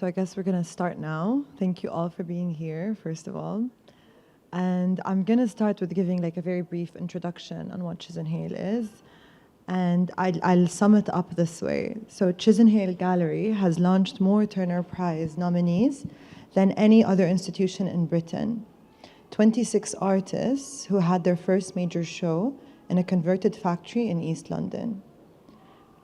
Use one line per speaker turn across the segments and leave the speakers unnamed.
So I guess we're going to start now. Thank you all for being here, first of all. And I'm going to start with giving like a very brief introduction on what Chisenhale is. And I'll sum it up this way. So Chisenhale Gallery has launched more Turner Prize nominees than any other institution in Britain. 26 artists who had their first major show in a converted factory in East London.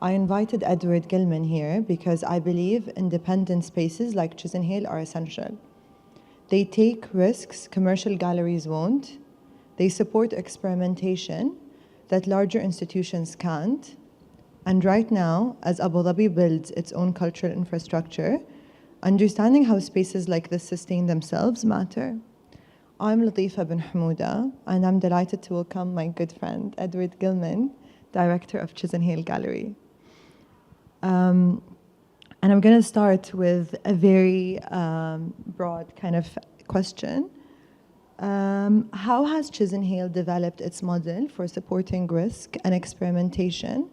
I invited Edward غيلمان here because I believe independent spaces like Chisenhale are essential. They take risks commercial galleries won't. They support experimentation that larger institutions can't. And right now, as Abu Dhabi builds its own cultural infrastructure, understanding how spaces like this sustain themselves matter. I'm Lطيفة bin Hamouda, and I'm delighted to welcome my good friend, Edward غيلمان, director of Chisenhale Gallery. And I'm going to start with a very broad kind of question. How has Chisenhale developed its model for supporting risk and experimentation?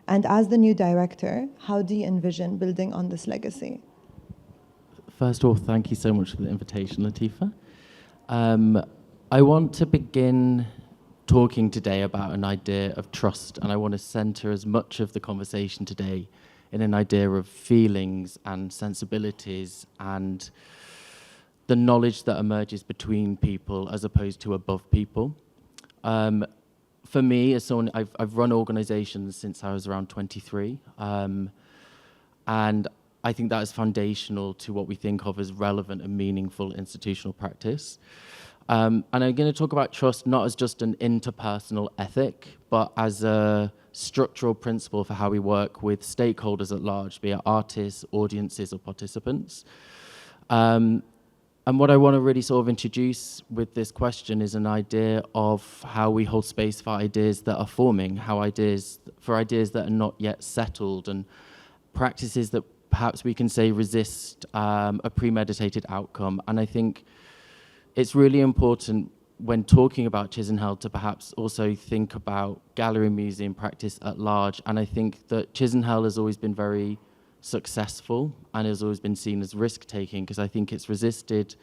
And as the new director, how do you envision building on this legacy?
First of all, thank you so much for the invitation, Latifa. I want to begin talking today about an idea of trust, and I want to center as much of the conversation today in an idea of feelings and sensibilities and the knowledge that emerges between people as opposed to above people. For me, as someone, I've run organizations since I was around 23, and I think that is foundational to what we think of as relevant and meaningful institutional practice. And I'm going to talk about trust not as just an interpersonal ethic, but as a structural principle for how we work with stakeholders at large, be it artists, audiences, or participants. And what I want to really sort of introduce with this question is an idea of how we hold space for ideas that are forming, for ideas that are not yet settled, and practices that perhaps we can say resist a premeditated outcome. And I think it's really important when talking about Chisenhale to perhaps also think about gallery museum practice at large. And I think that Chisenhale has always been very successful and has always been seen as risk-taking, because I think it's resisted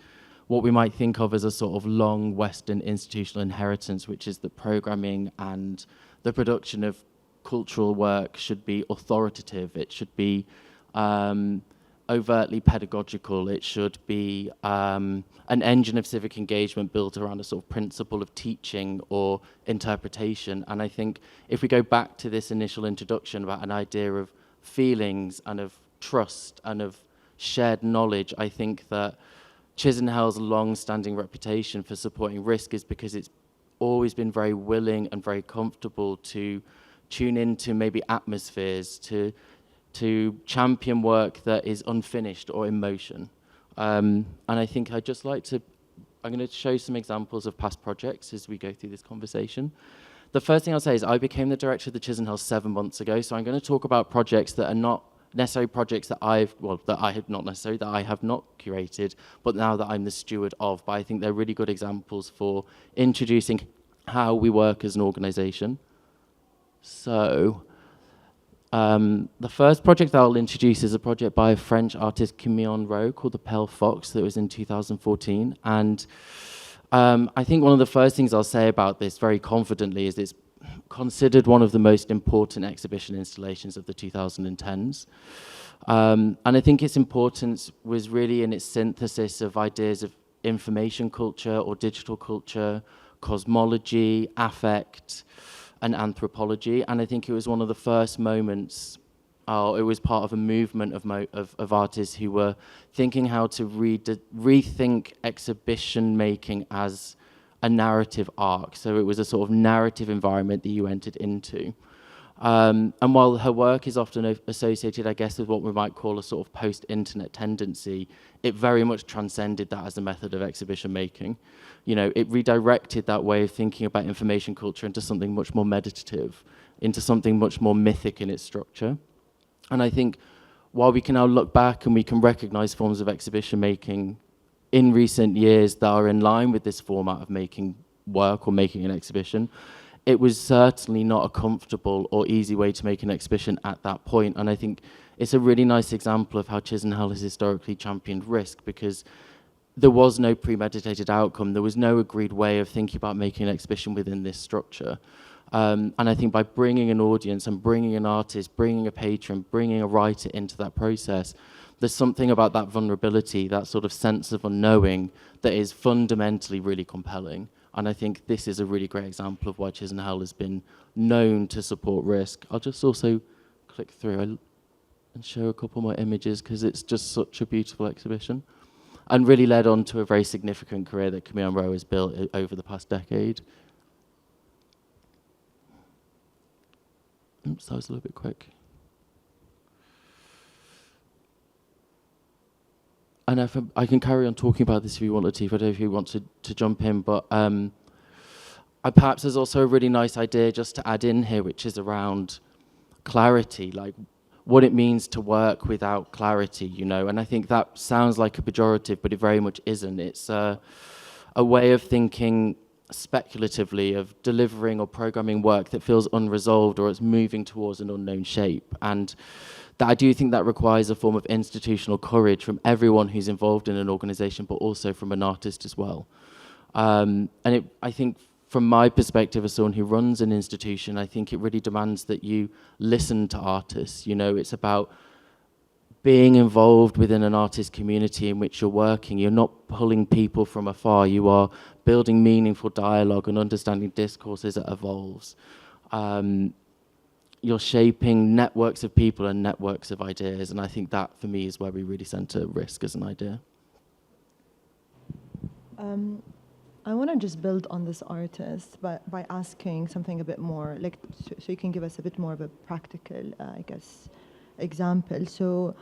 what we might think of as a sort of long Western institutional inheritance, which is that programming and the production of cultural work should be authoritative, it should be overtly pedagogical, it should be an engine of civic engagement built around a sort of principle of teaching or interpretation. And I think if we go back to this initial introduction about an idea of feelings and of trust and of shared knowledge, I think that Chisenhale's long-standing reputation for supporting risk is because it's always been very willing and very comfortable to tune into maybe atmospheres, to champion work that is unfinished or in motion. And I think I'm going to show some examples of past projects as we go through this conversation. The first thing I'll say is I became the director of the Chisenhale 7 months ago, so I'm going to talk about projects that are not necessarily projects that I have not curated, but now that I'm the steward of. But I think they're really good examples for introducing how we work as an organization. So, the first project that I'll introduce is a project by a French artist, Camille Rowe, called The Pale Fox, that was in 2014. And I think one of the first things I'll say about this very confidently is it's considered one of the most important exhibition installations of the 2010s. And I think its importance was really in its synthesis of ideas of information culture or digital culture, cosmology, affect, and anthropology. And I think it was one of the first moments, it was part of a movement of artists who were thinking how to rethink exhibition making as a narrative arc. So it was a sort of narrative environment that you entered into. And while her work is often associated, I guess, with what we might call a sort of post-internet tendency, it very much transcended that as a method of exhibition making. You know, it redirected that way of thinking about information culture into something much more meditative, into something much more mythic in its structure. And I think while we can now look back and we can recognize forms of exhibition making in recent years that are in line with this format of making work or making an exhibition, it was certainly not a comfortable or easy way to make an exhibition at that point. And I think it's a really nice example of how Chisenhale has historically championed risk, because there was no premeditated outcome. There was no agreed way of thinking about making an exhibition within this structure. And I think by bringing an audience and bringing an artist, bringing a patron, bringing a writer into that process, there's something about that vulnerability, that sort of sense of unknowing, that is fundamentally really compelling. And I think this is a really great example of why Chisenhale has been known to support risk. I'll just also click through and show a couple more images, because it's just such a beautiful exhibition, and really led on to a very significant career that Camille Rowe has built over the past decade. Oops, that was a little bit quick. And if I can carry on talking about this if you want, Latifa. I don't know if you want to jump in, but perhaps there's also a really nice idea just to add in here, which is around clarity, like what it means to work without clarity, you know. And I think that sounds like a pejorative, but it very much isn't. It's a way of thinking speculatively, of delivering or programming work that feels unresolved, or it's moving towards an unknown shape. And that I do think that requires a form of institutional courage from everyone who's involved in an organization, but also from an artist as well. I think from my perspective as someone who runs an institution, I think it really demands that you listen to artists. You know, it's about being involved within an artist community in which you're working. You're not pulling people from afar. You are building meaningful dialogue and understanding discourses that evolves. You're shaping networks of people and networks of ideas. And I think that, for me, is where we really center risk as an idea.
I want to just build on this artist by asking something a bit more, like, so you can give us a bit more of a practical, I guess, example. So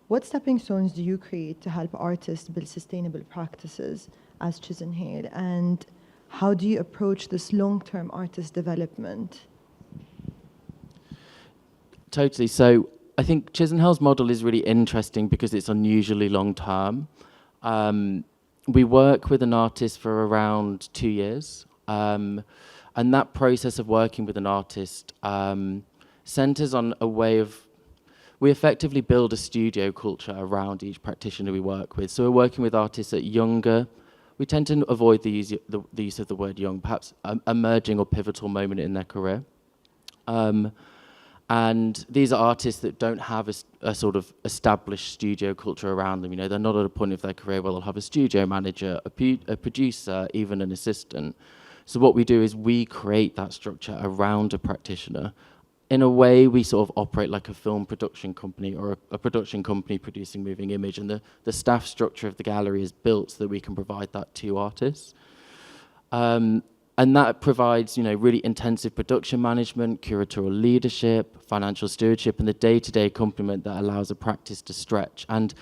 what stepping stones do you create to help artists build sustainable practices as Chisenhale? And how do you approach this long-term artist development?
Totally. So I think Chisenhale's model is really interesting because it's unusually long-term. We work with an artist for around 2 years. And that process of working with an artist centers on a way of, we effectively build a studio culture around each practitioner we work with. So we're working with artists at younger, we tend to avoid the use of the word young, perhaps emerging or pivotal moment in their career. And these are artists that don't have a sort of established studio culture around them. You know, they're not at a point of their career where they'll have a studio manager, a producer, even an assistant. So what we do is we create that structure around a practitioner. In a way, we sort of operate like a film production company or a production company producing moving image. And the staff structure of the gallery is built so that we can provide that to artists. And that provides, you know, really intensive production management, curatorial leadership, financial stewardship, and the day-to-day accompaniment that allows a practice to stretch. And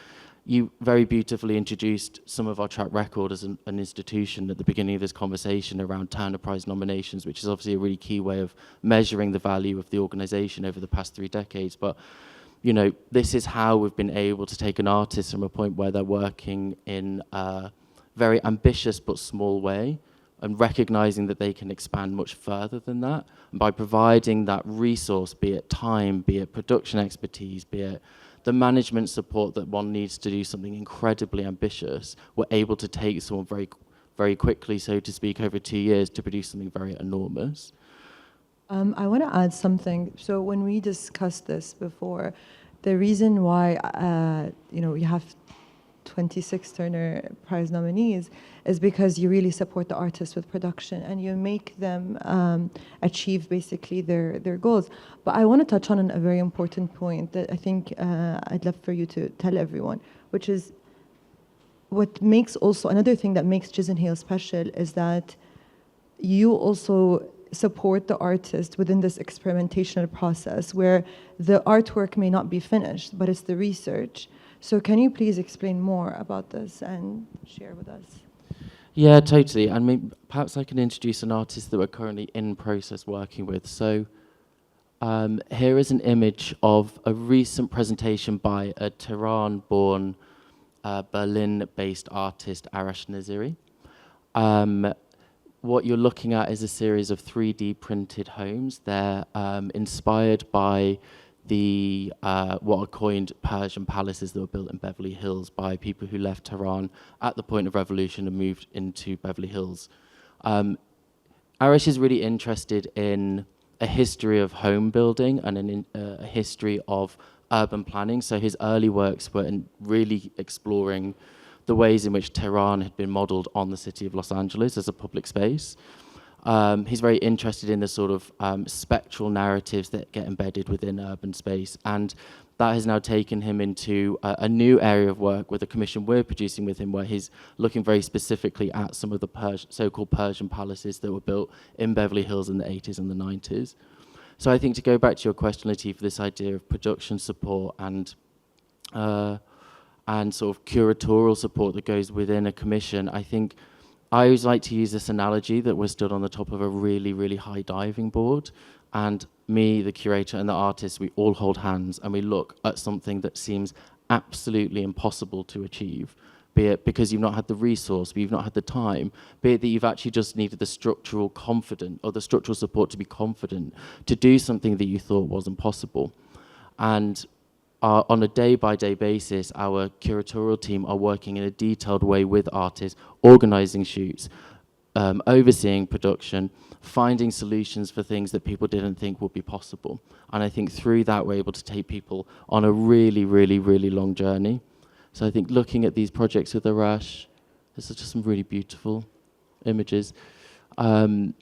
you very beautifully introduced some of our track record as an institution at the beginning of this conversation around Turner Prize nominations, which is obviously a really key way of measuring the value of the organization over the past 3 decades. But, you know, this is how we've been able to take an artist from a point where they're working in a very ambitious but small way, and recognizing that they can expand much further than that. And by providing that resource, be it time, be it production expertise, be it the management support that one needs to do something incredibly ambitious, we're able to take someone very, very quickly, so to speak, over 2 years to produce something very enormous.
I want to add something. So when we discussed this before, the reason why, you know, you have 26 Turner Prize nominees is because you really support the artists with production and you make them achieve basically their goals. But I want to touch on a very important point that I think I'd love for you to tell everyone, which is what makes also, another thing that makes Chisenhale special is that you also support the artist within this experimentational process where the artwork may not be finished, but it's the research. So can you please explain more about this and share with us?
Yeah, totally. I mean, perhaps I can introduce an artist that we're currently in process working with. So here is an image of a recent presentation by a Tehran-born, Berlin-based artist, Arash Naziri. what you're looking at is a series of 3D printed homes. They're inspired by the what are coined Persian palaces that were built in Beverly Hills by people who left Tehran at the point of revolution and moved into Beverly Hills. Arash is really interested in a history of home building and a history of urban planning. So his early works were really exploring the ways in which Tehran had been modeled on the city of Los Angeles as a public space. He's very interested in the sort of spectral narratives that get embedded within urban space, and that has now taken him into a new area of work with a commission we're producing with him, where he's looking very specifically at some of the so-called Persian palaces that were built in Beverly Hills in the 80s and the 90s. So I think, to go back to your question, Latifa, this idea of production support and sort of curatorial support that goes within a commission, I think I always like to use this analogy that we're stood on the top of a really, really high diving board, and me, the curator, and the artist, we all hold hands and we look at something that seems absolutely impossible to achieve, be it because you've not had the resource, but you've not had the time, be it that you've actually just needed the structural confidence or the structural support to be confident to do something that you thought wasn't possible. And on a day-by-day basis, our curatorial team are working in a detailed way with artists, organising shoots, overseeing production, finding solutions for things that people didn't think would be possible. And I think through that, we're able to take people on a really, really, really long journey. So I think looking at these projects with Arash, there's just some really beautiful images. I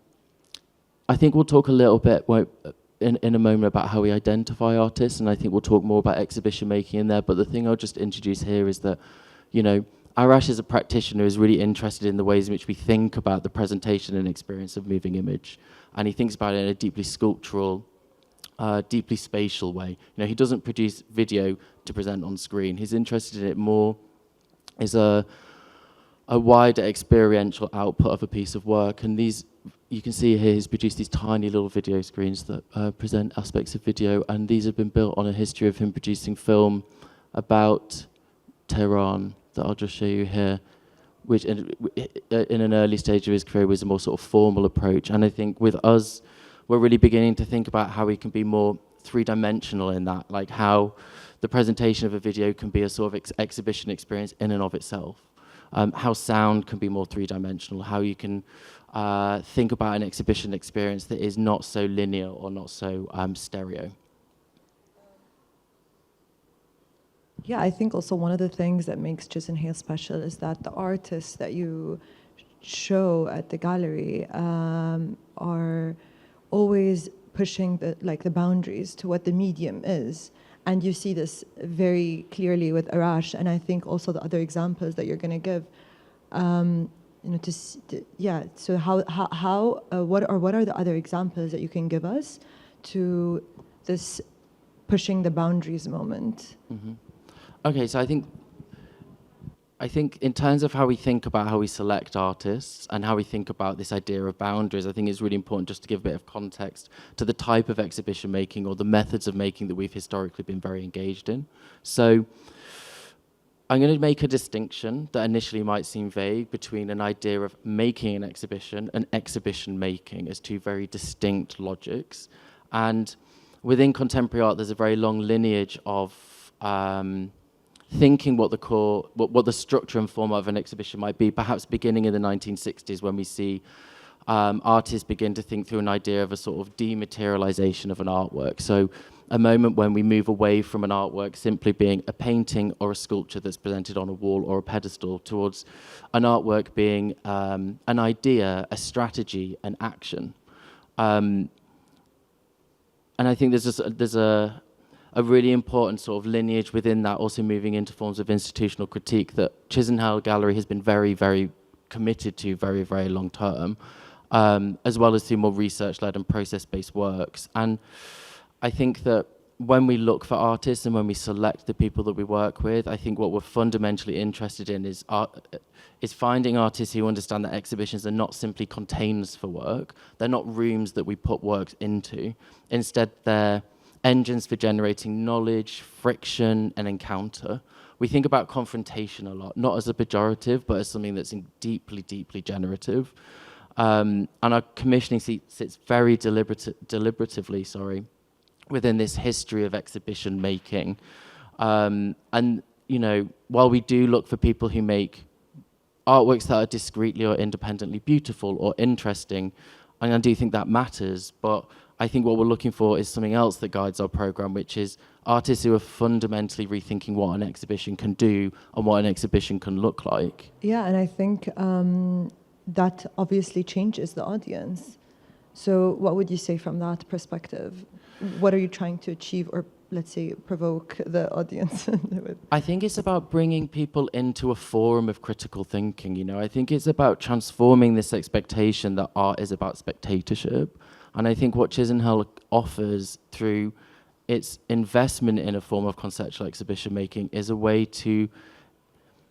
think we'll talk a little bit in a moment about how we identify artists, and I think we'll talk more about exhibition making in there. But the thing I'll just introduce here is that, you know, Arash as a practitioner is really interested in the ways in which we think about the presentation and experience of moving image. And he thinks about it in a deeply sculptural, deeply spatial way. You know, he doesn't produce video to present on screen. He's interested in it more as a wider experiential output of a piece of work. And these, you can see here, he's produced these tiny little video screens that present aspects of video. And these have been built on a history of him producing film about Tehran, that I'll just show you here, which in an early stage of his career was a more sort of formal approach. And I think with us, we're really beginning to think about how we can be more three-dimensional in that, like how the presentation of a video can be a sort of exhibition experience in and of itself. How sound can be more three-dimensional, how you can think about an exhibition experience that is not so linear or not so stereo.
Yeah, I think also one of the things that makes Chisenhale special is that the artists that you show at the gallery are always pushing the boundaries to what the medium is. And you see this very clearly with Arash, and I think also the other examples that you're going to give. So what are the other examples that you can give us to this pushing the boundaries moment?
Mm-hmm. Okay, so I think in terms of how we think about how we select artists and how we think about this idea of boundaries, I think it's really important just to give a bit of context to the type of exhibition making or the methods of making that we've historically been very engaged in. So I'm going to make a distinction that initially might seem vague between an idea of making an exhibition and exhibition making as two very distinct logics. And within contemporary art, there's a very long lineage of thinking what the structure and format of an exhibition might be, perhaps beginning in the 1960s when we see artists begin to think through an idea of a sort of dematerialization of an artwork. So a moment when we move away from an artwork simply being a painting or a sculpture that's presented on a wall or a pedestal towards an artwork being an idea, a strategy, an action. And I think there's a really important sort of lineage within that, also moving into forms of institutional critique that Chisenhale Gallery has been very, very committed to very, very long term, as well as through more research-led and process-based works. And I think that when we look for artists and when we select the people that we work with, I think what we're fundamentally interested in is finding artists who understand that exhibitions are not simply containers for work. They're not rooms that we put works into. Instead, they're engines for generating knowledge, friction, and encounter. We think about confrontation a lot, not as a pejorative, but as something that's deeply, deeply generative. And our commissioning seat sits very deliberatively, within this history of exhibition making. And, you know, while we do look for people who make artworks that are discreetly or independently beautiful or interesting, and I do think that matters, but I think what we're looking for is something else that guides our program, which is artists who are fundamentally rethinking what an exhibition can do and what an exhibition can look like.
Yeah, and I think that obviously changes the audience. So what would you say from that perspective? What are you trying to achieve, or let's say provoke the audience with?
I think it's about bringing people into a forum of critical thinking, you know. I think it's about transforming this expectation that art is about spectatorship. And I think what Chisenhale offers through its investment in a form of conceptual exhibition making is a way to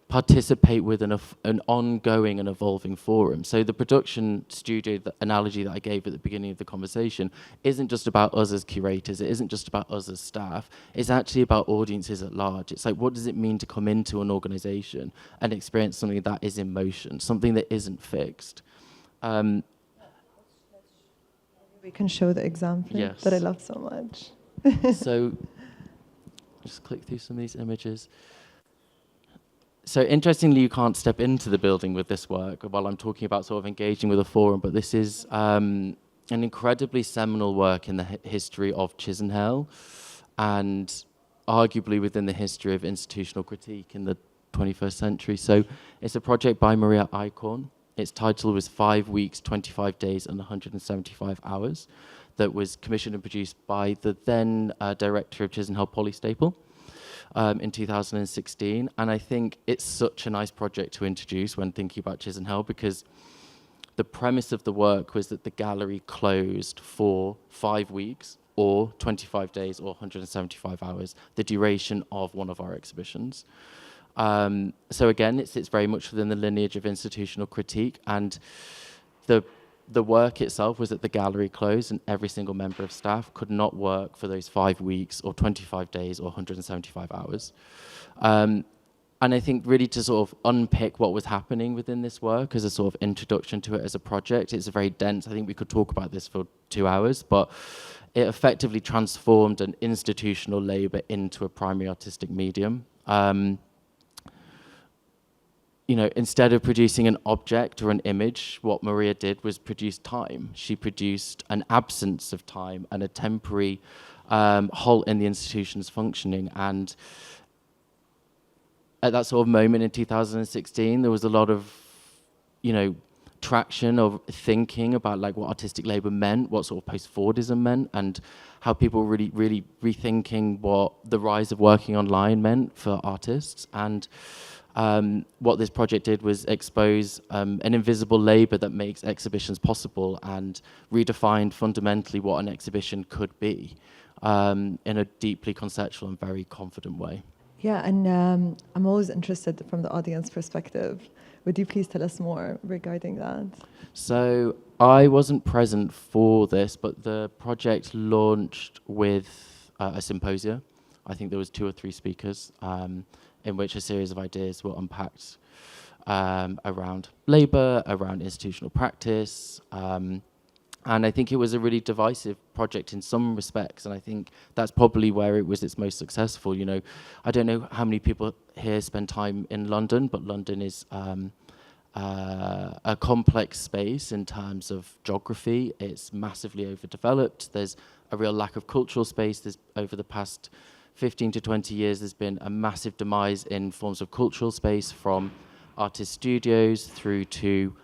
participate with an ongoing and evolving forum. So the production studio, the analogy that I gave at the beginning of the conversation, isn't just about us as curators, it isn't just about us as staff, it's actually about audiences at large. It's like, what does it mean to come into an organization and experience something that is in motion, something that isn't fixed?
We can show the example
Yes.
that I love so much.
So just click through some of these images. So interestingly, you can't step into the building with this work while I'm talking about sort of engaging with a forum, but this is an incredibly seminal work in the history of Chisenhale and arguably within the history of institutional critique in the 21st century. So it's a project by Maria Eichhorn. Its title was 5 weeks, 25 days and 175 hours, that was commissioned and produced by the then director of Chisenhale, Polly Staple, in 2016. And I think it's such a nice project to introduce when thinking about Chisenhale, because the premise of the work was that the gallery closed for 5 weeks or 25 days or 175 hours, the duration of one of our exhibitions. So again, it sits very much within the lineage of institutional critique, and the work itself was that the gallery closed and every single member of staff could not work for those 5 weeks or 25 days or 175 hours. And I think really to sort of unpick what was happening within this work as a sort of introduction to it as a project, it's very dense. I think we could talk about this for 2 hours, but it effectively transformed an institutional labor into a primary artistic medium. You know, instead of producing an object or an image, what Maria did was produce time. She produced an absence of time and a temporary halt in the institution's functioning. And at that sort of moment in 2016, there was a lot of, you know, traction of thinking about like what artistic labor meant, what sort of post-Fordism meant, and how people were really rethinking what the rise of working online meant for artists. And what this project did was expose an invisible labor that makes exhibitions possible and redefined fundamentally what an exhibition could be in a deeply conceptual and very confident way.
Yeah, and I'm always interested from the audience perspective. Would you please tell us more regarding that?
So I wasn't present for this, but the project launched with a symposia. I think there was 2 or 3 speakers, in which a series of ideas were unpacked around labour, around institutional practice, and I think it was a really divisive project in some respects, and I think that's probably where it was its most successful. You know, I don't know how many people here spend time in London, but London is a complex space in terms of geography. It's massively overdeveloped. There's a real lack of cultural space. There's, over the past 15 to 20 years, there's been a massive demise in forms of cultural space, from artist studios through to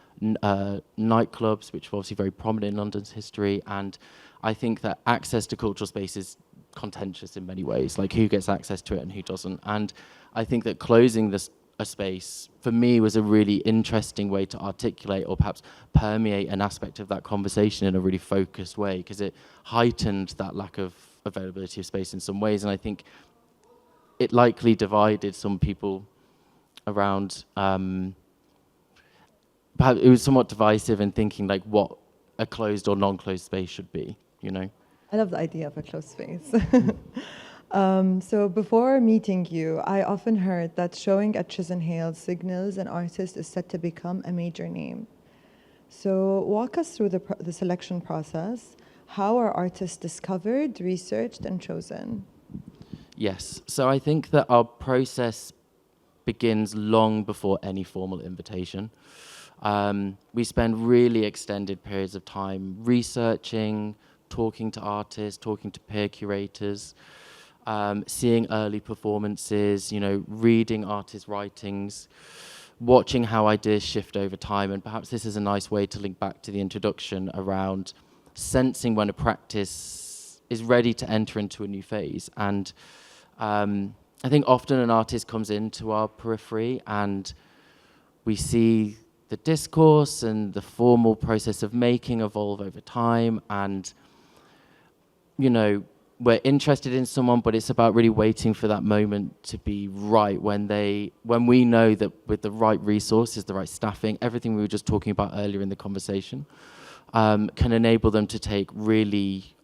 nightclubs, which are obviously very prominent in London's history. And I think that access to cultural space is contentious in many ways, like who gets access to it and who doesn't. And I think that closing a space, for me, was a really interesting way to articulate or perhaps permeate an aspect of that conversation in a really focused way, because it heightened that lack of availability of space in some ways. And I think it likely divided some people around, perhaps it was somewhat divisive in thinking like what a closed or non-closed space should be, you know?
I love the idea of a closed space. So before meeting you, I often heard that showing at Chisenhale signals an artist is set to become a major name. So walk us through the selection process. How are artists discovered, researched, and chosen?
Yes. So I think that our process begins long before any formal invitation. We spend really extended periods of time researching, talking to artists, talking to peer curators, seeing early performances, reading artists' writings, watching how ideas shift over time. And perhaps this is a nice way to link back to the introduction around sensing when a practice is ready to enter into a new phase. And I think often an artist comes into our periphery and we see the discourse and the formal process of making evolve over time, and we're interested in someone, but it's about really waiting for that moment to be right when we know that with the right resources, the right staffing, everything we were just talking about earlier in the conversation, can enable them to take really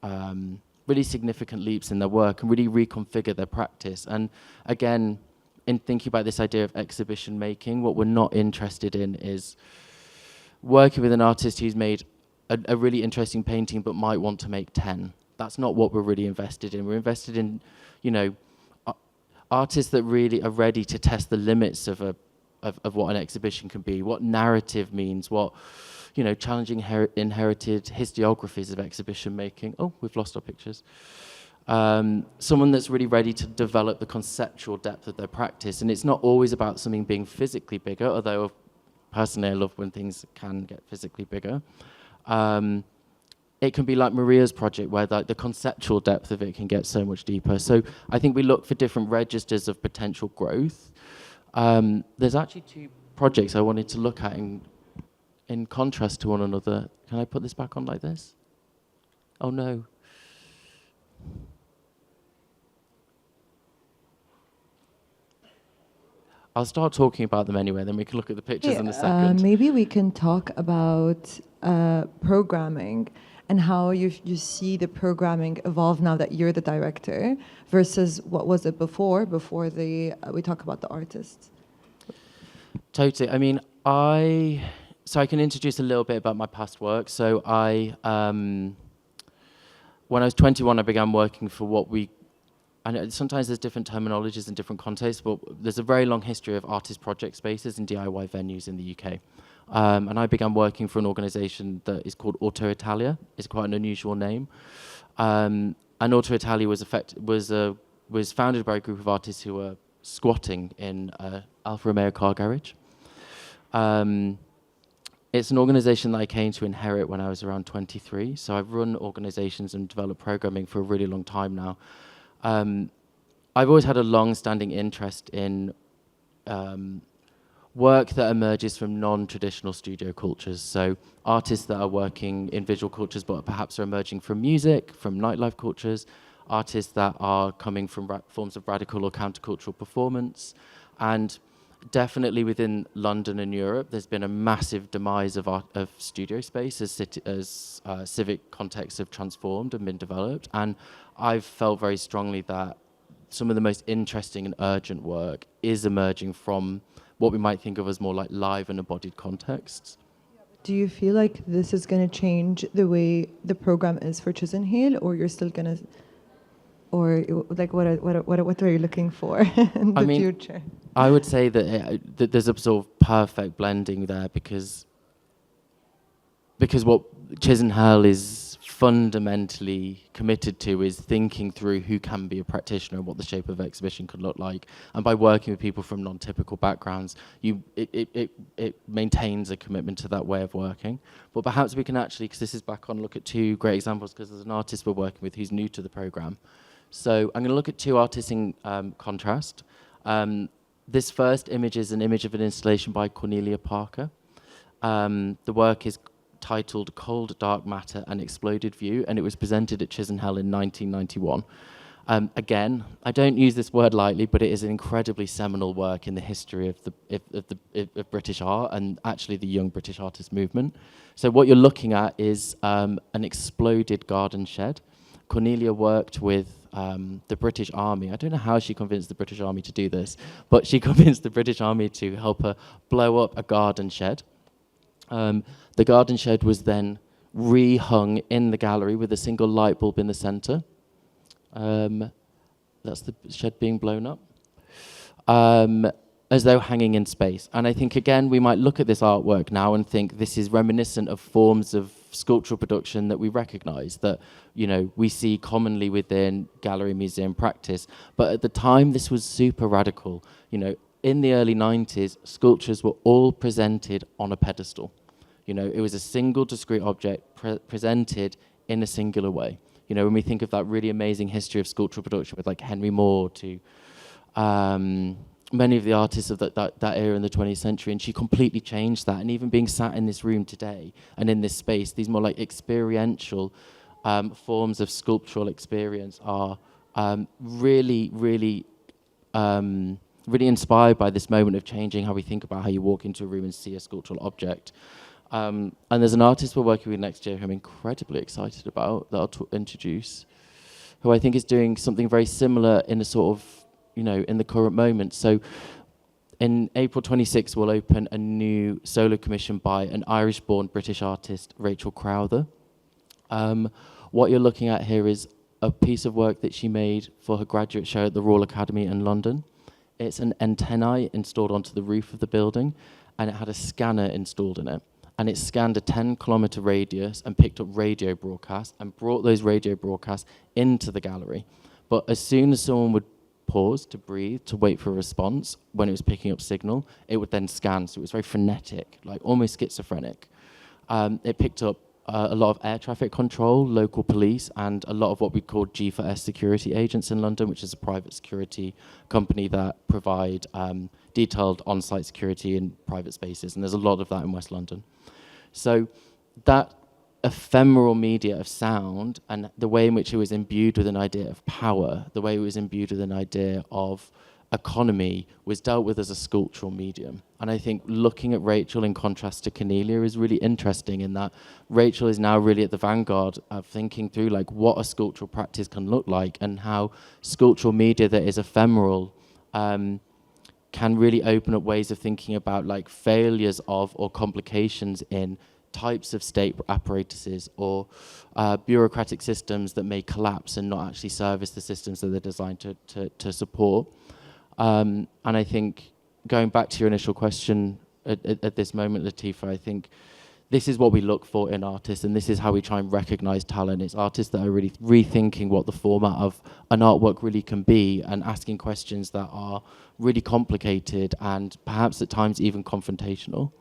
significant leaps in their work and really reconfigure their practice. And again, in thinking about this idea of exhibition making, what we're not interested in is working with an artist who's made a really interesting painting but might want to make 10. That's not what we're really invested in. We're invested in, artists that really are ready to test the limits of what an exhibition can be, what narrative means, what, challenging inherited historiographies of exhibition making. Oh, we've lost our pictures. Someone that's really ready to develop the conceptual depth of their practice. And it's not always about something being physically bigger, although personally I love when things can get physically bigger. It can be like Maria's project, where the conceptual depth of it can get so much deeper. So I think we look for different registers of potential growth. There's actually two projects I wanted to look at in contrast to one another. Can I put this back on like this? Oh no. I'll start talking about them anyway, then we can look at the pictures in a second.
Maybe we can talk about programming and how you see the programming evolve now that you're the director versus what was it before we talk about the artists.
Totally. I mean, so I can introduce a little bit about my past work. So when I was 21, I began working for and sometimes there's different terminologies in different contexts, but there's a very long history of artist project spaces and DIY venues in the UK. And I began working for an organisation that is called Auto Italia. It's quite an unusual name. And Auto Italia was founded by a group of artists who were squatting in Alfa Romeo car garage. It's an organisation that I came to inherit when I was around 23. So I've run organisations and developed programming for a really long time now. I've always had a long-standing interest in work that emerges from non-traditional studio cultures. So artists that are working in visual cultures but perhaps are emerging from music, from nightlife cultures, artists that are coming from forms of radical or countercultural performance. And definitely within London and Europe, there's been a massive demise of studio space as civic contexts have transformed and been developed. And I've felt very strongly that some of the most interesting and urgent work is emerging from what we might think of as more like live and embodied contexts.
Do you feel like this is going to change the way the program is for Chisenhale, or you're still going to, or like what are you looking for in the future?
I would say that there's a sort of perfect blending there because what Chisenhale is fundamentally committed to is thinking through who can be a practitioner and what the shape of exhibition could look like. And by working with people from non-typical backgrounds, it maintains a commitment to that way of working. But perhaps we can actually, because this is back on, look at two great examples, because there's an artist we're working with who's new to the program. So I'm going to look at two artists in contrast. This first image is an image of an installation by Cornelia Parker. The work is titled Cold Dark Matter, An Exploded View, and it was presented at Chisenhale in 1991. Again, I don't use this word lightly, but it is an incredibly seminal work in the history of British art and actually the young British artist movement. So what you're looking at is an exploded garden shed. Cornelia worked with the British Army. I don't know how she convinced the British Army to do this, but she convinced the British Army to help her blow up a garden shed. The garden shed was then re-hung in the gallery with a single light bulb in the centre. That's the shed being blown up. As though hanging in space. And I think, again, we might look at this artwork now and think this is reminiscent of forms of sculptural production that we recognise, that, you know, we see commonly within gallery museum practice. But at the time, this was super radical. You know, in the early 90s, sculptures were all presented on a pedestal. You know, it was a single discrete object presented in a singular way. You know, when we think of that really amazing history of sculptural production with like Henry Moore to many of the artists of that era in the 20th century, and she completely changed that. And even being sat in this room today and in this space, these more like experiential forms of sculptural experience are really inspired by this moment of changing how we think about how you walk into a room and see a sculptural object. And there's an artist we're working with next year who I'm incredibly excited about, that I'll introduce, who I think is doing something very similar in a sort of, you know, in the current moment. So in April 26th, we'll open a new solo commission by an Irish-born British artist, Rachel Crowther. What you're looking at here is a piece of work that she made for her graduate show at the Royal Academy in London. It's an antennae installed onto the roof of the building, and it had a scanner installed in it. And it scanned a 10-kilometre radius and picked up radio broadcasts and brought those radio broadcasts into the gallery. But as soon as someone would pause to breathe, to wait for a response, when it was picking up signal, it would then scan. So it was very frenetic, like almost schizophrenic. It picked up a lot of air traffic control, local police, and a lot of what we call G4S security agents in London, which is a private security company that provide detailed on-site security in private spaces. And there's a lot of that in West London. So that ephemeral media of sound and the way in which it was imbued with an idea of power, the way it was imbued with an idea of economy, was dealt with as a sculptural medium. And I think looking at Rachel in contrast to Cornelia is really interesting in that Rachel is now really at the vanguard of thinking through like what a sculptural practice can look like, and how sculptural media that is ephemeral can really open up ways of thinking about like failures of or complications in types of state apparatuses or bureaucratic systems that may collapse and not actually service the systems that they're designed to support. And I think, going back to your initial question at this moment, Latifa, I think this is what we look for in artists, and this is how we try and recognize talent. It's artists that are really rethinking what the format of an artwork really can be, and asking questions that are really complicated and perhaps at times even confrontational.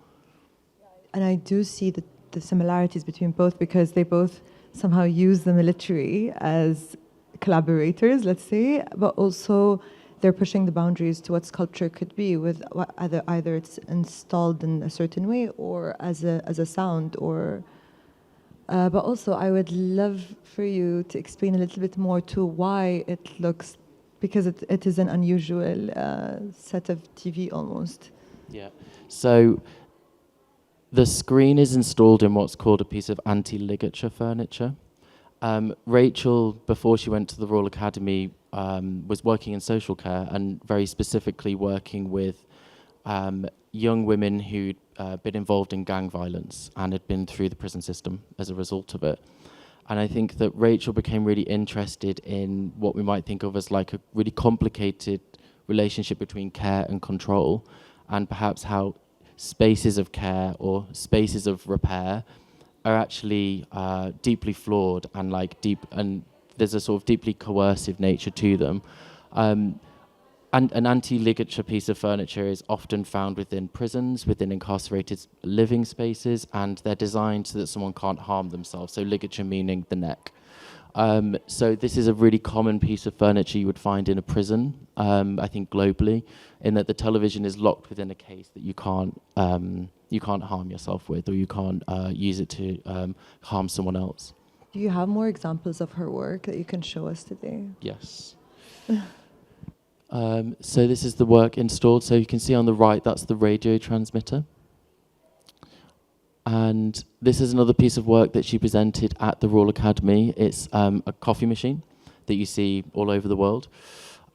And I do see the similarities between both, because they both somehow use the military as collaborators, let's say, but also they're pushing the boundaries to what sculpture could be, with either it's installed in a certain way or as a sound, or. But also, I would love for you to explain a little bit more to why it looks, because it is an unusual set of TV almost.
Yeah. So the screen is installed in what's called a piece of anti-ligature furniture. Rachel, before she went to the Royal Academy, was working in social care, and very specifically working with young women who'd been involved in gang violence and had been through the prison system as a result of it. And I think that Rachel became really interested in what we might think of as like a really complicated relationship between care and control, and perhaps how spaces of care or spaces of repair are actually deeply flawed and and there's a sort of deeply coercive nature to them. And an anti-ligature piece of furniture is often found within prisons, within incarcerated living spaces, and they're designed so that someone can't harm themselves. So ligature meaning the neck. So this is a really common piece of furniture you would find in a prison, I think globally, in that the television is locked within a case that you can't harm yourself with, or you can't use it to harm someone else.
Do you have more examples of her work that you can show us today?
Yes. So this is the work installed. So you can see on the right, that's the radio transmitter. And this is another piece of work that she presented at the Royal Academy. It's a coffee machine that you see all over the world.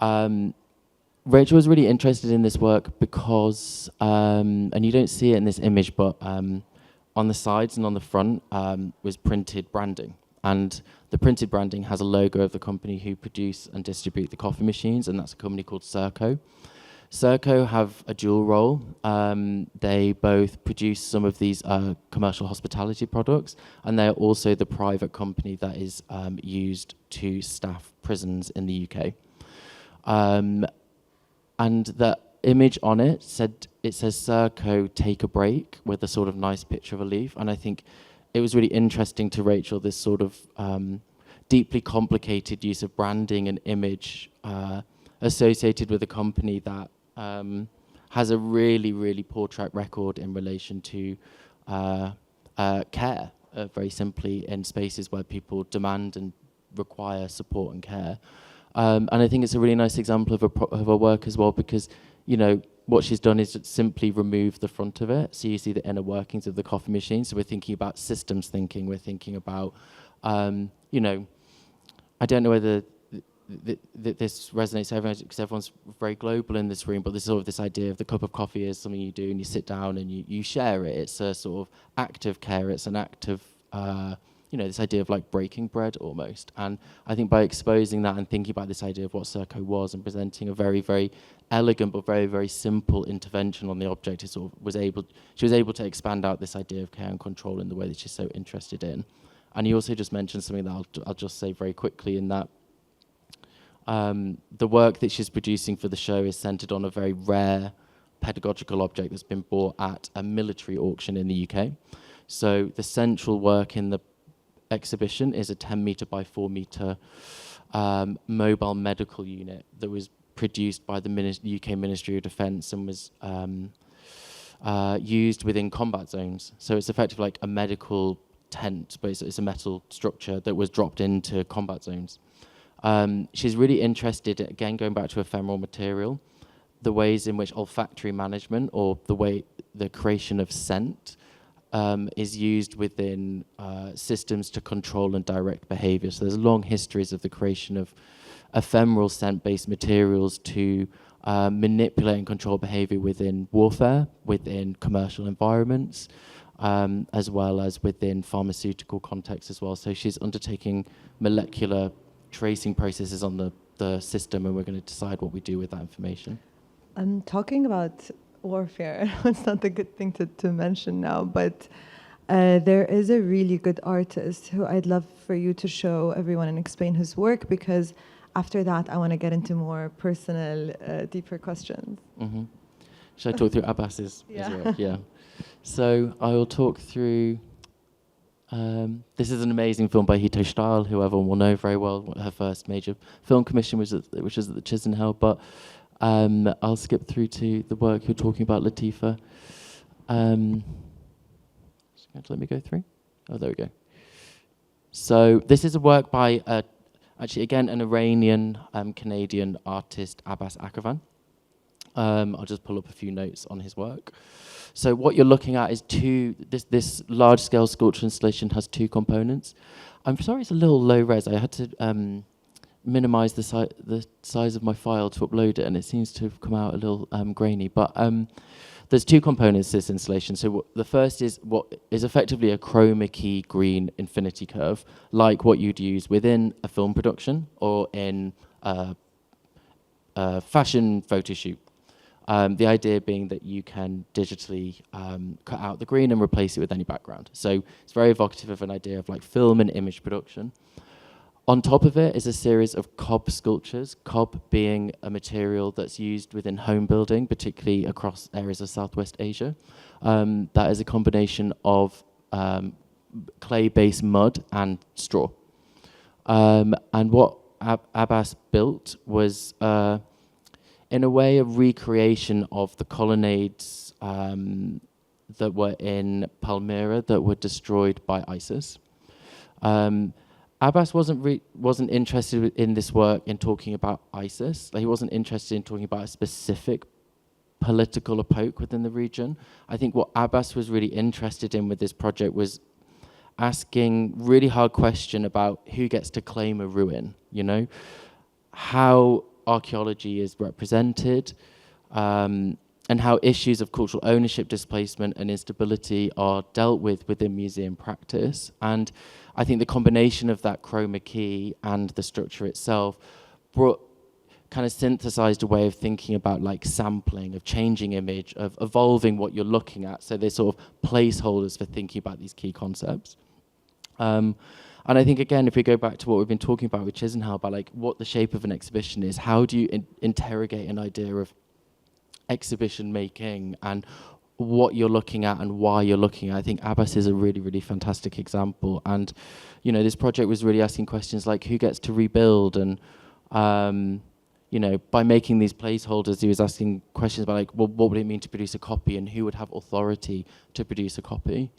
Rachel was really interested in this work because, and you don't see it in this image, but on the sides and on the front was printed branding. And the printed branding has a logo of the company who produce and distribute the coffee machines, and that's a company called Serco. Serco have a dual role. They both produce some of these commercial hospitality products, and they're also the private company that is used to staff prisons in the UK. And the image on it says Serco take a break, with a sort of nice picture of a leaf. And I think it was really interesting to Rachel, this sort of deeply complicated use of branding and image associated with a company that has a really, really poor track record in relation to care, very simply, in spaces where people demand and require support and care. And I think it's a really nice example of her work as well, because, you know, what she's done is simply remove the front of it. So you see the inner workings of the coffee machine. So we're thinking about systems thinking. We're thinking about, you know, I don't know whether this resonates because everyone's very global in this room, but there's sort of this idea of the cup of coffee is something you do and you sit down and you share it. It's a sort of act of care. It's an act of, you know, this idea of like breaking bread almost. And I think by exposing that and thinking about this idea of what Serco was and presenting a very, very elegant but very, very simple intervention on the object, she was able to expand out this idea of care and control in the way that she's so interested in. And you also just mentioned something that I'll just say very quickly, in that the work that she's producing for the show is centered on a very rare pedagogical object that's been bought at a military auction in the UK. So the central work in the exhibition is a 10 metre by 4 metre mobile medical unit that was produced by the UK Ministry of Defence and was used within combat zones. So it's effectively like a medical tent, but it's a metal structure that was dropped into combat zones. She's really interested, again, going back to ephemeral material, the ways in which olfactory management, or the creation of scent, is used within systems to control and direct behavior. So there's long histories of the creation of ephemeral scent-based materials to manipulate and control behavior within warfare, within commercial environments, as well as within pharmaceutical contexts as well. So she's undertaking molecular tracing processes on the system, and we're going to decide what we do with that information.
Talking about warfare, it's not a good thing to mention now, but there is a really good artist who I'd love for you to show everyone and explain his work, because after that I want to get into more personal, deeper questions.
Mm-hmm. Should I talk through Abbas's work? Yeah. So I will talk through... this is an amazing film by Hito Stahl, who everyone will know very well. Her first major film commission which was at the Chisenhale, but I'll skip through to the work you're talking about, Lطيفة. Just going to let me go through. Oh, there we go. So this is a work by, actually, again, an Iranian Canadian artist, Abbas Akavan. I'll just pull up a few notes on his work. So what you're looking at is this large-scale sculpture installation has two components. I'm sorry it's a little low res. I had to minimize the size of my file to upload it, and it seems to have come out a little grainy. But there's two components to this installation. So the first is what is effectively a chroma key green infinity curve, like what you'd use within a film production or in a fashion photo shoot. The idea being that you can digitally cut out the green and replace it with any background. So it's very evocative of an idea of like film and image production. On top of it is a series of cob sculptures, cob being a material that's used within home building, particularly across areas of Southwest Asia. That is a combination of clay-based mud and straw. And what Abbas built was, in a way, a recreation of the colonnades that were in Palmyra that were destroyed by ISIS. Abbas wasn't interested in this work in talking about ISIS. He wasn't interested in talking about a specific political epoch within the region. I think what Abbas was really interested in with this project was asking really hard question about who gets to claim a ruin, you know? How archaeology is represented, and how issues of cultural ownership, displacement, and instability are dealt with within museum practice. And I think the combination of that chroma key and the structure itself kind of synthesized a way of thinking about like sampling, of changing image, of evolving what you're looking at. So they're sort of placeholders for thinking about these key concepts. And I think, again, if we go back to what we've been talking about with Chisenhale, about like what the shape of an exhibition is, how do you interrogate an idea of exhibition making and what you're looking at and why you're looking at. I think Abbas is a really, really fantastic example. And, you know, this project was really asking questions like who gets to rebuild, and, you know, by making these placeholders, he was asking questions about like, well, what would it mean to produce a copy, and who would have authority to produce a copy?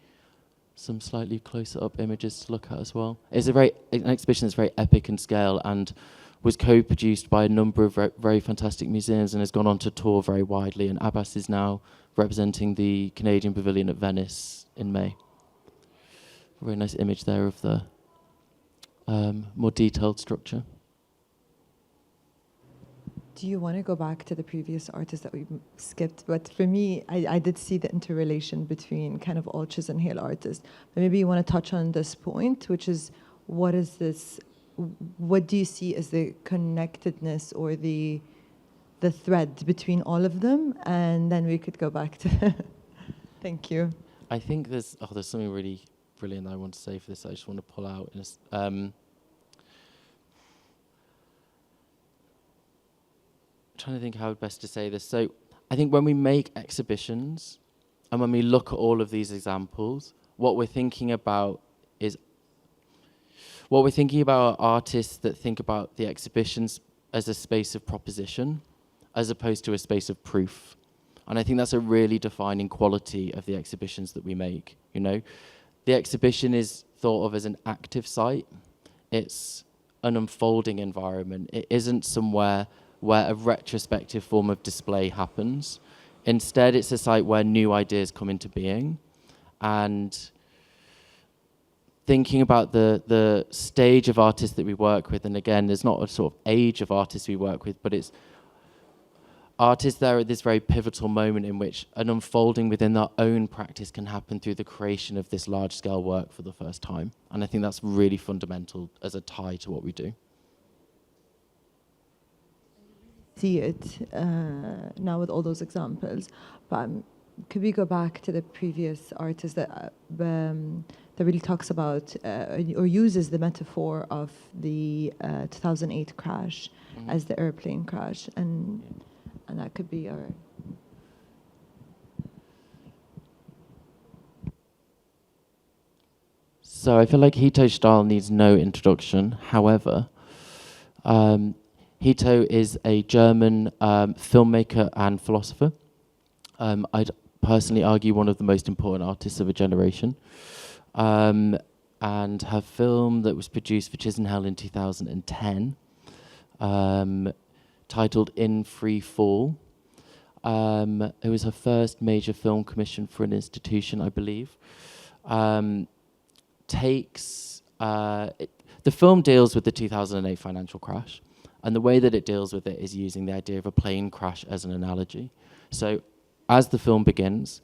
Some slightly closer up images to look at as well. It's an exhibition that's very epic in scale and was co-produced by a number of very fantastic museums and has gone on to tour very widely. And Abbas is now representing the Canadian Pavilion at Venice in May. A very nice image there of the more detailed structure.
Do you want to go back to the previous artists that we skipped? But for me, I did see the interrelation between kind of all Chisenhale artists. But maybe you want to touch on this point, which is what do you see as the connectedness or the thread between all of them? And then we could go back to Thank you.
I think there's something really brilliant that I want to say for this. I just want to pull out. Trying to think how best to say this. So I think when we make exhibitions and when we look at all of these examples, what we're thinking about are artists that think about the exhibitions as a space of proposition as opposed to a space of proof. And I think that's a really defining quality of the exhibitions that we make. You know, the exhibition is thought of as an active site. It's an unfolding environment. It isn't somewhere where a retrospective form of display happens. Instead, it's a site where new ideas come into being. And thinking about the stage of artists that we work with, and again, there's not a sort of age of artists we work with, but it's artists there at this very pivotal moment in which an unfolding within their own practice can happen through the creation of this large-scale work for the first time. And I think that's really fundamental as a tie to what we do.
See it now with all those examples, but could we go back to the previous artist that really talks about or uses the metaphor of the 2008 crash as the airplane crash, and that could be our.
So I feel like Hito's style needs no introduction. However, Hito is a German filmmaker and philosopher. I'd personally argue one of the most important artists of a generation. And her film that was produced for Chisenhale in 2010, titled In Free Fall. It was her first major film commission for an institution, I believe. The film deals with the 2008 financial crash. And the way that it deals with it is using the idea of a plane crash as an analogy. So as the film begins,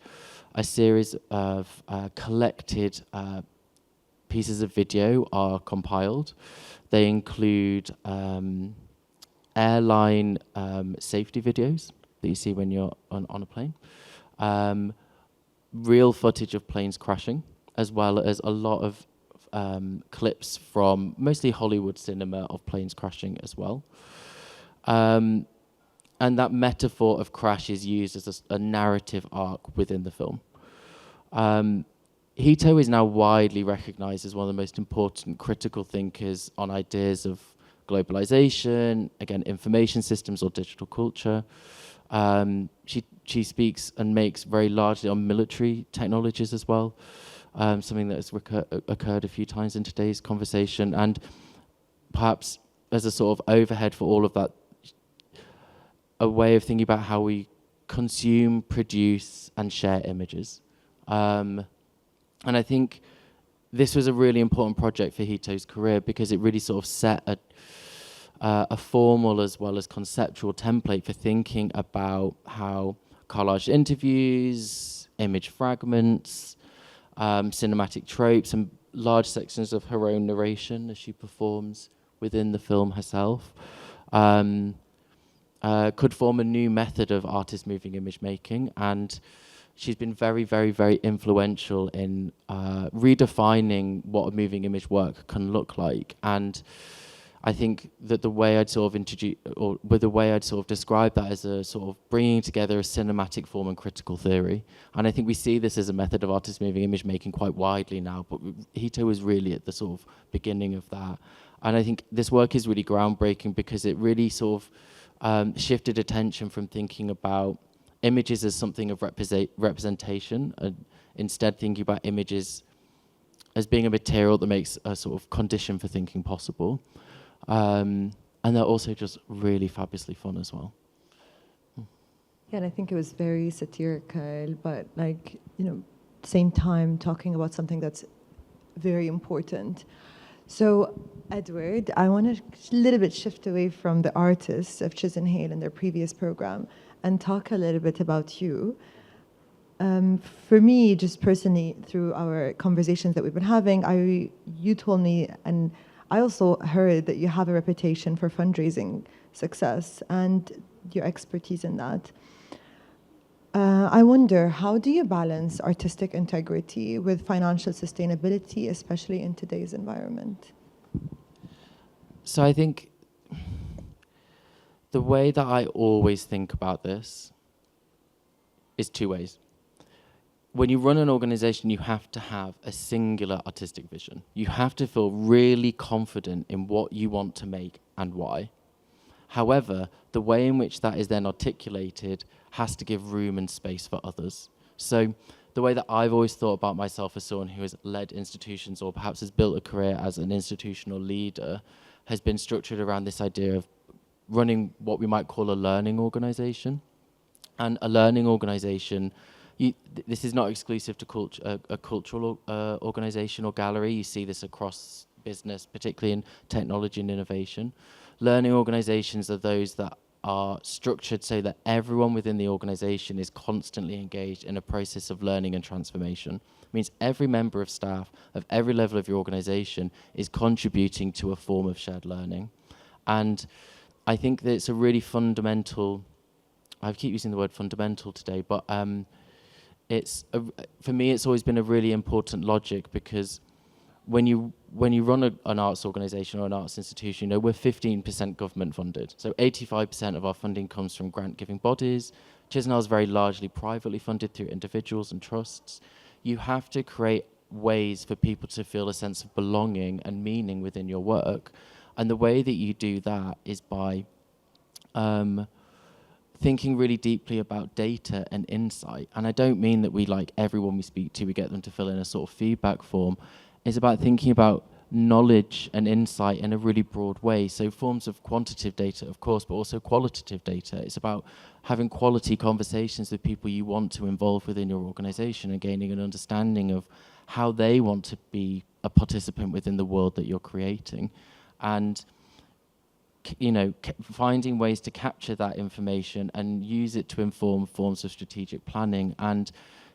a series of collected pieces of video are compiled. They include airline safety videos that you see when you're on a plane, real footage of planes crashing, as well as a lot of clips from mostly Hollywood cinema of planes crashing as well. And that metaphor of crash is used as a narrative arc within the film. Hito is now widely recognized as one of the most important critical thinkers on ideas of globalization, again, information systems or digital culture. She speaks and makes very largely on military technologies as well. Something that has occurred a few times in today's conversation, and perhaps as a sort of overhead for all of that, a way of thinking about how we consume, produce, and share images. And I think this was a really important project for Hito's career because it really sort of set a formal as well as conceptual template for thinking about how collage interviews, image fragments, cinematic tropes, and large sections of her own narration as she performs within the film herself. Could form a new method of artist moving image making, and she's been very, very, very influential in redefining what a moving image work can look like. And I think that the way I'd sort of describe that as a sort of bringing together a cinematic form and critical theory. And I think we see this as a method of artist moving image making quite widely now, but Hito was really at the sort of beginning of that. And I think this work is really groundbreaking because it really sort of shifted attention from thinking about images as something of representation, and instead thinking about images as being a material that makes a sort of condition for thinking possible. And they're also just really fabulously fun as well.
Yeah, and I think it was very satirical, but like, you know, same time talking about something that's very important. So, Edward, I want to a little bit shift away from the artists of Chisenhale in their previous program and talk a little bit about you. For me, just personally, through our conversations that we've been having, you told me, and I also heard that you have a reputation for fundraising success and your expertise in that. I wonder, how do you balance artistic integrity with financial sustainability, especially in today's environment?
So I think the way that I always think about this is two ways. When you run an organization, you have to have a singular artistic vision. You have to feel really confident in what you want to make and why. However, the way in which that is then articulated has to give room and space for others. So the way that I've always thought about myself as someone who has led institutions or perhaps has built a career as an institutional leader has been structured around this idea of running what we might call a learning organization. And a learning organization, this is not exclusive to a cultural organization or gallery. You see this across business, particularly in technology and innovation. Learning organizations are those that are structured so that everyone within the organization is constantly engaged in a process of learning and transformation. It means every member of staff of every level of your organization is contributing to a form of shared learning. And I think that it's a really fundamental, I keep using the word fundamental today, but for me, it's always been a really important logic, because when you run an arts organisation or an arts institution, you know, we're 15% government funded. So 85% of our funding comes from grant-giving bodies. Chisenhale is very largely privately funded through individuals and trusts. You have to create ways for people to feel a sense of belonging and meaning within your work. And the way that you do that is by thinking really deeply about data and insight. And I don't mean that we, like everyone we speak to, we get them to fill in a sort of feedback form. It's about thinking about knowledge and insight in a really broad way. So forms of quantitative data, of course, but also qualitative data. It's about having quality conversations with people you want to involve within your organization and gaining an understanding of how they want to be a participant within the world that you're creating. And you know, finding ways to capture that information and use it to inform forms of strategic planning. And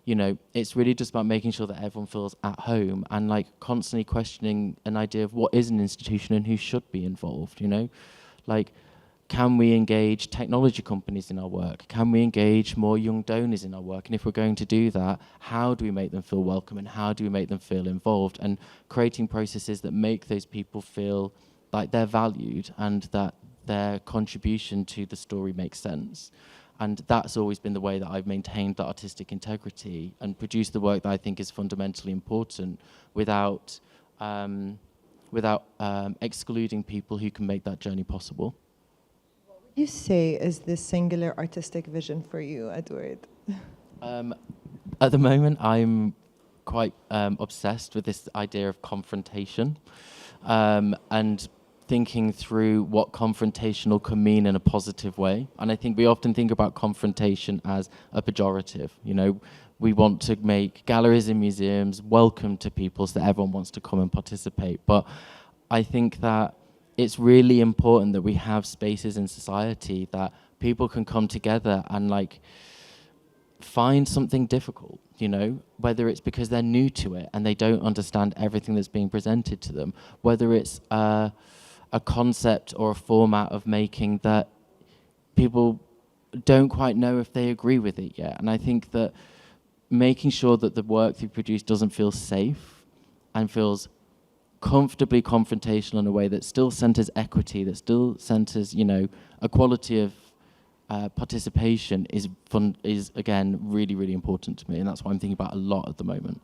you know, it's really just about making sure that everyone feels at home and like constantly questioning an idea of what is an institution and who should be involved, you know? Like, can we engage technology companies in our work? Can we engage more young donors in our work? And if we're going to do that, how do we make them feel welcome and how do we make them feel involved? And creating processes that make those people feel like they're valued and that their contribution to the story makes sense. And that's always been the way that I've maintained that artistic integrity and produced the work that I think is fundamentally important without excluding people who can make that journey possible.
What would you say is the singular artistic vision for you, Edward?
At the moment, I'm quite obsessed with this idea of confrontation and thinking through what confrontational can mean in a positive way. And I think we often think about confrontation as a pejorative. You know, we want to make galleries and museums welcome to people so that everyone wants to come and participate. But I think that it's really important that we have spaces in society that people can come together and like find something difficult, you know, whether it's because they're new to it and they don't understand everything that's being presented to them, whether it's a concept or a format of making that people don't quite know if they agree with it yet. And I think that making sure that the work they produce doesn't feel safe and feels comfortably confrontational in a way that still centers equity, that still centers, you know, equality of participation is again really, really important to me, and that's what I'm thinking about a lot at the moment.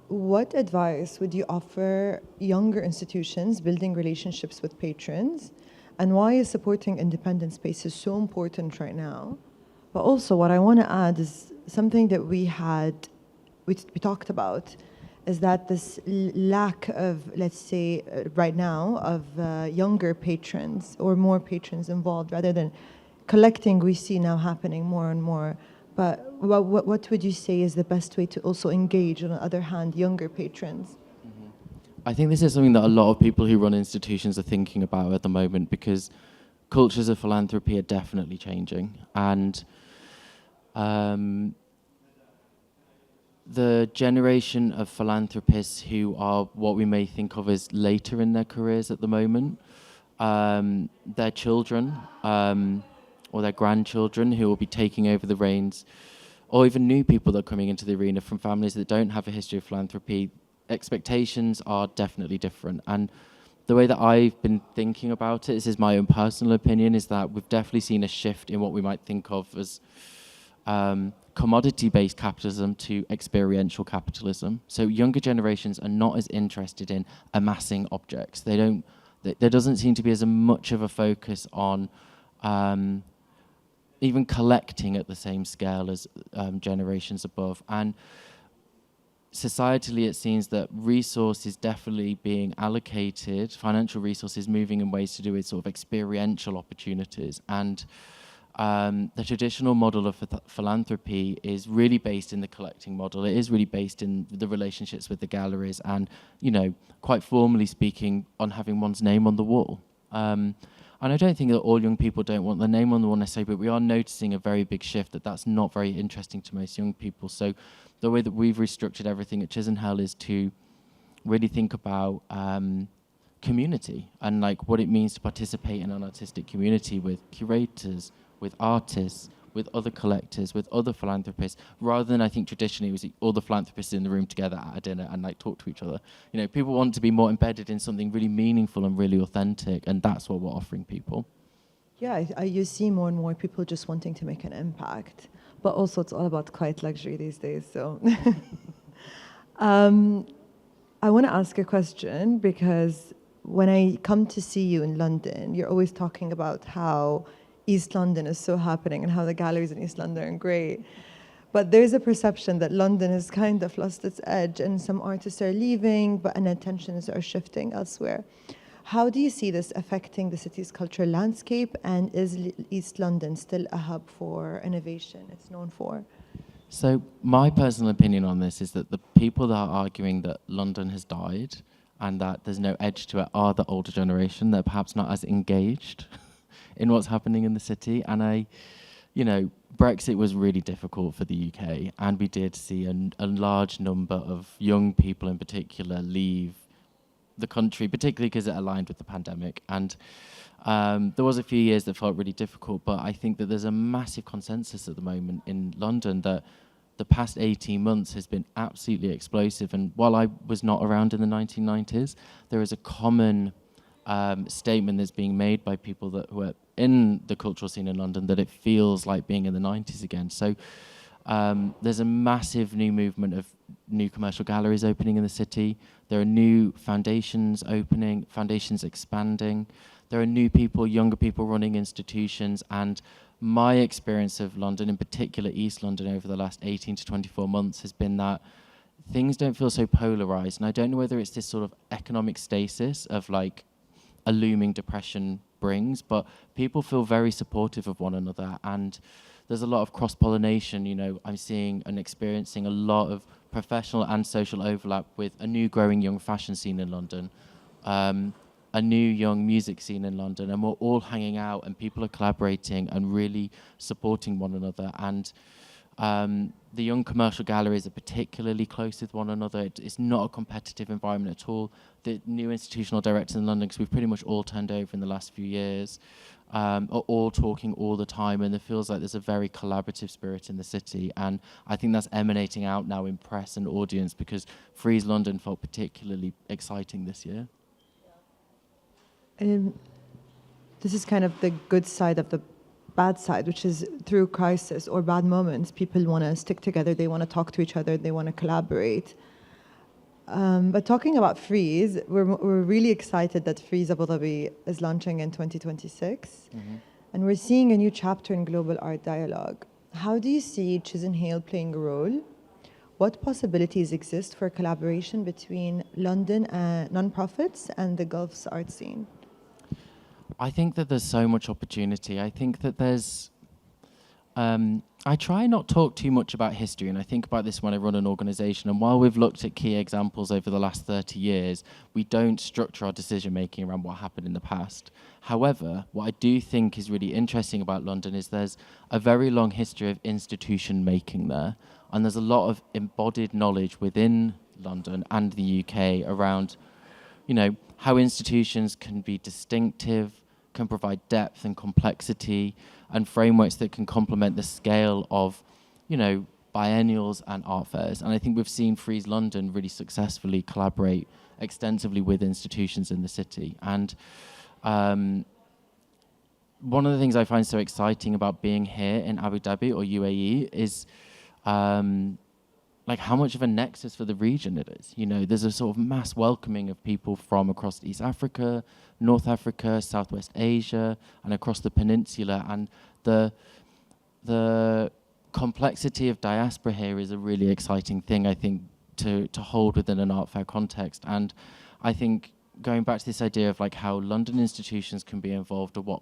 What advice would you offer younger institutions building relationships with patrons, and why is supporting independent spaces so important right now? But also, what I want to add is something that we talked about, is that this lack of, let's say, right now, of younger patrons or more patrons involved, rather than collecting, we see now happening more and more. But what would you say is the best way to also engage, on the other hand, younger patrons?
I think this is something that a lot of people who run institutions are thinking about at the moment, because cultures of philanthropy are definitely changing. And the generation of philanthropists who are what we may think of as later in their careers at the moment, their children or their grandchildren who will be taking over the reins, or even new people that are coming into the arena from families that don't have a history of philanthropy, expectations are definitely different. And the way that I've been thinking about it, this is my own personal opinion, is that we've definitely seen a shift in what we might think of as commodity-based capitalism to experiential capitalism. So younger generations are not as interested in amassing objects. There doesn't seem to be as much of a focus on even collecting at the same scale as generations above. And societally, it seems that resources definitely being allocated, financial resources moving in ways to do with sort of experiential opportunities. And the traditional model of philanthropy is really based in the collecting model. It is really based in the relationships with the galleries and, you know, quite formally speaking, on having one's name on the wall. And I don't think that all young people don't want their name on the wall necessarily, but we are noticing a very big shift that's not very interesting to most young people. So the way that we've restructured everything at Chisenhale is to really think about community and like what it means to participate in an artistic community with curators, with artists, with other collectors, with other philanthropists, rather than I think traditionally it was all the philanthropists in the room together at a dinner and like talk to each other. You know, people want to be more embedded in something really meaningful and really authentic, and that's what we're offering people.
Yeah, you see more and more people just wanting to make an impact, but also it's all about quiet luxury these days. So I want to ask a question, because when I come to see you in London, you're always talking about how East London is so happening and how the galleries in East London are great. But there's a perception that London has kind of lost its edge and some artists are leaving, and attentions are shifting elsewhere. How do you see this affecting the city's cultural landscape, and is East London still a hub for innovation it's known for?
So my personal opinion on this is that the people that are arguing that London has died and that there's no edge to it are the older generation. They're perhaps not as engaged in what's happening in the city. And Brexit was really difficult for the UK, and we did see a large number of young people in particular leave the country, particularly because it aligned with the pandemic. And there was a few years that felt really difficult, but I think that there's a massive consensus at the moment in London that the past 18 months has been absolutely explosive. And while I was not around in the 1990s, there is a common statement that's being made by people who are in the cultural scene in London that it feels like being in the 90s again. So there's a massive new movement of new commercial galleries opening in the city. There are new foundations opening, foundations expanding. There are new people, younger people running institutions. And my experience of London, in particular East London, over the last 18 to 24 months has been that things don't feel so polarized. And I don't know whether it's this sort of economic stasis of like a looming depression brings, but people feel very supportive of one another, and there's a lot of cross-pollination. You know, I'm seeing and experiencing a lot of professional and social overlap with a new growing young fashion scene in London. a new young music scene in London, and we're all hanging out and people are collaborating and really supporting one another. And the young commercial galleries are particularly close with one another. It's not a competitive environment at all. The new institutional directors in London, because we've pretty much all turned over in the last few years, are all talking all the time, and it feels like there's a very collaborative spirit in the city. And I think that's emanating out now in press and audience, because Freeze London felt particularly exciting this year.
This is kind of the good side of the bad side, which is through crisis or bad moments, people want to stick together, they want to talk to each other, they want to collaborate. But talking about Freeze, we're really excited that Freeze Abu Dhabi is launching in 2026. And we're seeing a new chapter in global art dialogue. How do you see Chisenhale playing a role? What possibilities exist for collaboration between London nonprofits and the Gulf's art scene?
I think that there's so much opportunity. I think that there's... I try not talk too much about history, and I think about this when I run an organisation. And while we've looked at key examples over the last 30 years, we don't structure our decision-making around what happened in the past. However, what I do think is really interesting about London is there's a very long history of institution-making there, and there's a lot of embodied knowledge within London and the UK around, you know, how institutions can be distinctive, can provide depth and complexity, and frameworks that can complement the scale of, you know, biennials and art fairs. And I think we've seen Freeze London really successfully collaborate extensively with institutions in the city. And one of the things I find so exciting about being here in Abu Dhabi or UAE is like how much of a nexus for the region it is. You know, there's a sort of mass welcoming of people from across East Africa, North Africa, Southwest Asia, and across the peninsula. And the complexity of diaspora here is a really exciting thing, I think, to hold within an art fair context. And I think going back to this idea of like how London institutions can be involved, or what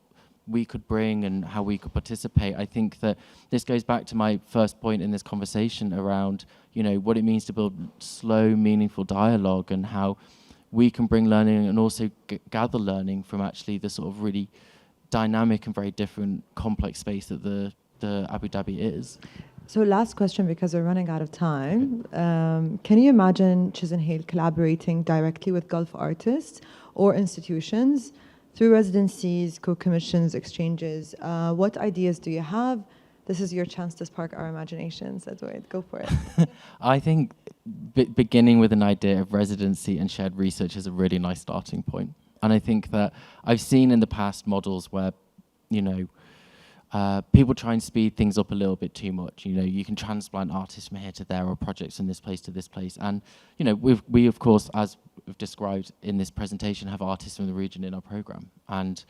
we could bring and how we could participate, I think that this goes back to my first point in this conversation around, you know, what it means to build slow, meaningful dialogue, and how we can bring learning and also gather learning from actually the sort of really dynamic and very different complex space that the Abu Dhabi is.
So last question, because we're running out of time. Can you imagine Chisenhale collaborating directly with Gulf artists or institutions through residencies, co-commissions, exchanges? What ideas do you have? This is your chance to spark our imaginations, Edward. Go for it.
I think beginning with an idea of residency and shared research is a really nice starting point. And I think that I've seen in the past models where, you know, people try and speed things up a little bit too much. You know, you can transplant artists from here to there, or projects from this place to this place. And, you know, we of course, as we've described in this presentation, have artists from the region in our program. And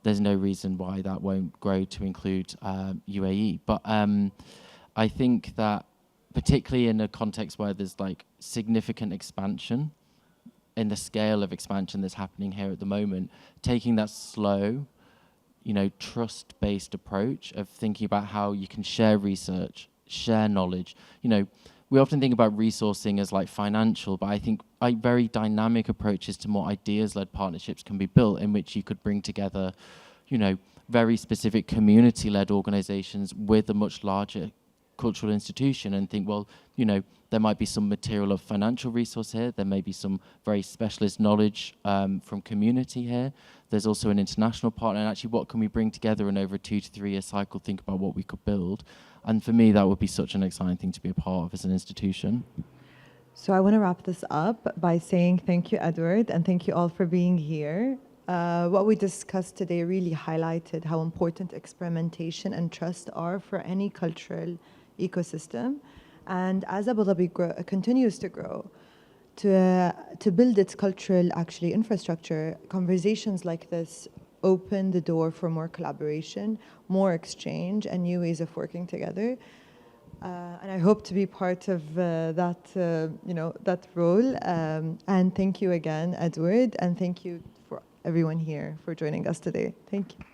there's no reason why that won't grow to include UAE. But I think that particularly in a context where there's like significant expansion in the scale of expansion that's happening here at the moment, taking that slow, you know, trust-based approach of thinking about how you can share research, share knowledge. You know, we often think about resourcing as like financial, but I think very dynamic approaches to more ideas-led partnerships can be built, in which you could bring together, you know, very specific community-led organizations with a much larger cultural institution, and think, well, you know, there might be some material of financial resource here, there may be some very specialist knowledge from community here, there's also an international partner, and actually what can we bring together in over a 2 to 3 year cycle, think about what we could build. And for me, that would be such an exciting thing to be a part of as an institution.
So I want to wrap this up by saying thank you, Edward, and thank you all for being here. What we discussed today really highlighted how important experimentation and trust are for any cultural ecosystem. And as Abu Dhabi continues to grow, to build its cultural infrastructure, conversations like this open the door for more collaboration, more exchange, and new ways of working together. And I hope to be part of that role. And thank you again, Edward, and thank you for everyone here for joining us today. Thank you.